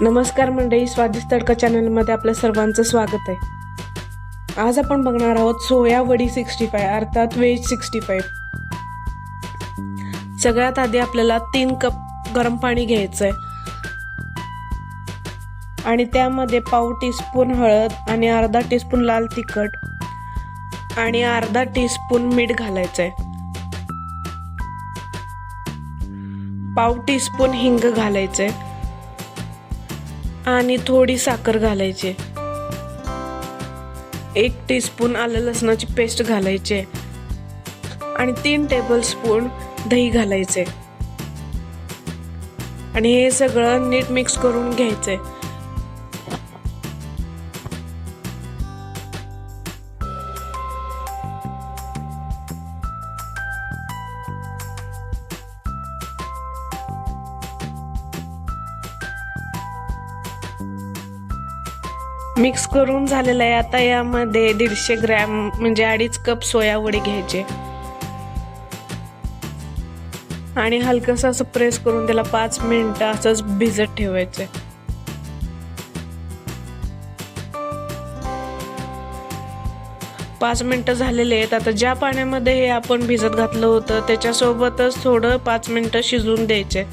नमस्कार मंडळी, स्वादिष्ट तडका चॅनलमध्ये आपल्या सर्वांचं स्वागत आहे। आज आपण बघणार आहोत सोया वडी 65 अर्थात व्हेज 65। सगळ्यात आधी आपल्याला 3 कप गरम पाणी घ्यायचं आहे आणि त्यामध्ये पाव टीस्पून हळद आणि अर्धा टीस्पून लाल तिखट आणि अर्धा टीस्पून मीठ घालायचं आहे। पाव टीस्पून हिंग घालायचं आहे आणि थोडी साखर घालायची। 1 टीस्पून आलं लसणाची पेस्ट घालायची आणि 3 टेबलस्पून दही घालायचे आणि हे सगळं नीट मिक्स करून घ्यायचंय। मिक्स करून झालेलं आहे। आता यामध्ये 150 ग्रॅम म्हणजे 2.5 कप सोया वडी घ्यायचे आणि हलकसं असं प्रेस करून त्याला 5 मिनिटं असंच भिजत ठेवायचे। पाच मिनिटं झालेले आहेत। आता ज्या पाण्यामध्ये हे आपण भिजत घातलं होतं त्याच्यासोबतच थोडं 5 मिनिटं शिजवून द्यायचे।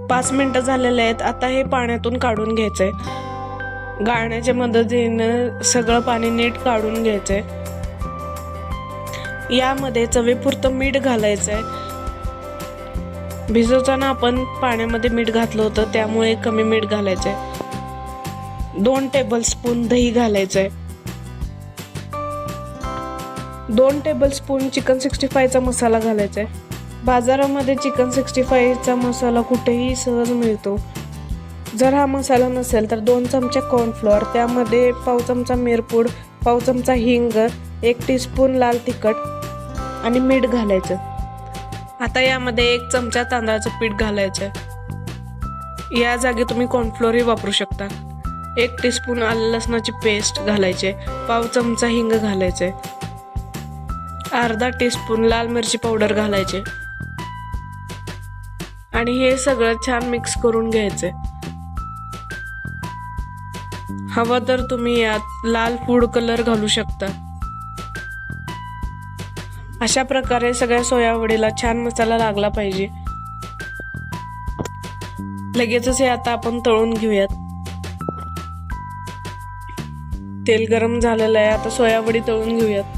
पाच मिनिटं झालेले आहेत। आता हे पाण्यातून काढून घ्यायचंय। गाळण्याच्या मदतीने सगळं पाणी नीट काढून घ्यायचंय। यामध्ये चवीपुरतं मीठ घालायचंय। भिजवताना आपण पाण्यामध्ये मीठ घातलं होतं त्यामुळे कमी मीठ घालायचंय। 2 टेबलस्पून दही घालायचंय। 2 टेबलस्पून चिकन 65 चा मसाला घालायचा आहे। बाजारामध्ये चिकन 65 चा मसाला कुठेही सहज मिळतो। जर हा मसाला नसेल तर 2 चमचे कॉर्नफ्लोअर, त्यामध्ये पाव चमचा मिरपूड, पाव चमचा हिंग, 1 टीस्पून लाल तिखट आणि मीठ घालायचं। आता यामध्ये 1 चमचा तांदळाचं पीठ घालायचं। या जागी तुम्ही कॉर्नफ्लोअरही वापरू शकता। 1 टीस्पून आलं लसणाची पेस्ट घालायचे, पाव चमचा हिंग घालायचे, अर्धा टीस्पून लाल मिरची पावडर घालायचे आणि हे सगळं छान मिक्स करून घ्यायचे। हवं तर तुम्ही यात लाल फूड कलर घालू शकता। अशा प्रकारे सगळ्या सोया वडीला छान मसाला लागला पाहिजे। लगेचच हे आता आपण तळून घेऊयात। तेल गरम झालेलं आहे। आता सोया वडी तळून घेऊयात।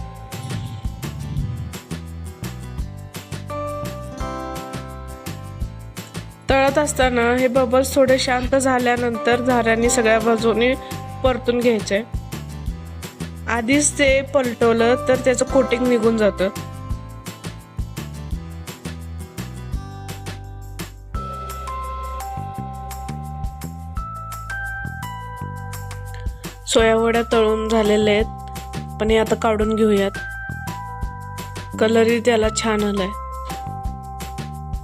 तळत असताना हे बबल्स थोडे शांत झाल्यानंतर झाऱ्याने सगळ्या बाजूने परतून घ्यायचे। आधीच ते पलटवलं तर त्याचं कोटिंग निघून जातं। सोया वड्या तळून झालेले आहेत, पण हे आता काढून घेऊयात। कलरही त्याला छान आलाय।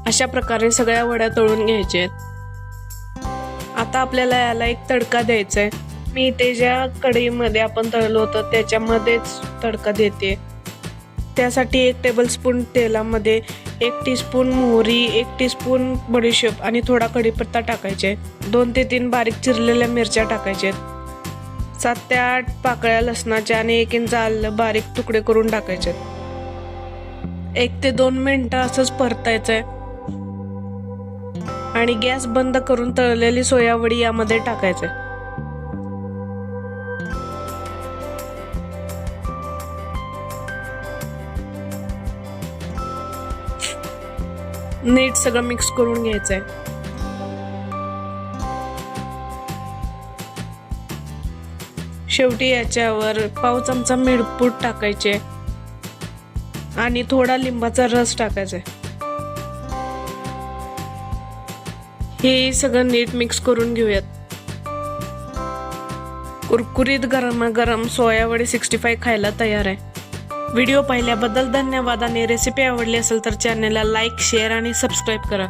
अशा प्रकारे सगळ्या वड्या तळून घ्यायच्या आहेत। आता आपल्याला याला एक तडका द्यायचा आहे। मी ते ज्या कढईमध्ये आपण तळलं होतं त्याच्यामध्येच तडका देते। त्यासाठी 1 टेबलस्पून तेलामध्ये 1 टीस्पून मोहरी, 1 टीस्पून बडीशेप आणि थोडा कढीपत्ता टाकायचे। 2 ते 3 बारीक चिरलेल्या मिरच्या टाकायच्या। 7 ते 8 पाकळ्या लसणाच्या आणि 1 इंच आलं बारीक तुकडे करून टाकायचे। 1 ते 2 मिनिटं असंच परतायचंय आणि गॅस बंद करून तळलेली सोया वडी यामध्ये टाकायचे। नीट सगळं मिक्स करून घ्यायचंय। शेवटी याच्यावर पाव चमचा मिरपूड टाकायचे आणि थोडा लिंबाचा रस टाकायचा। हे सगळं नीट मिक्स करून घेऊयात। कुरकुरीत गरमागरम सोया वडी 65 खायला तयार आहे। व्हिडिओ पाहिल्याबद्दल धन्यवाद आणि रेसिपी आवडली असेल तर चॅनलला लाईक, शेअर आणि सबस्क्राईब करा।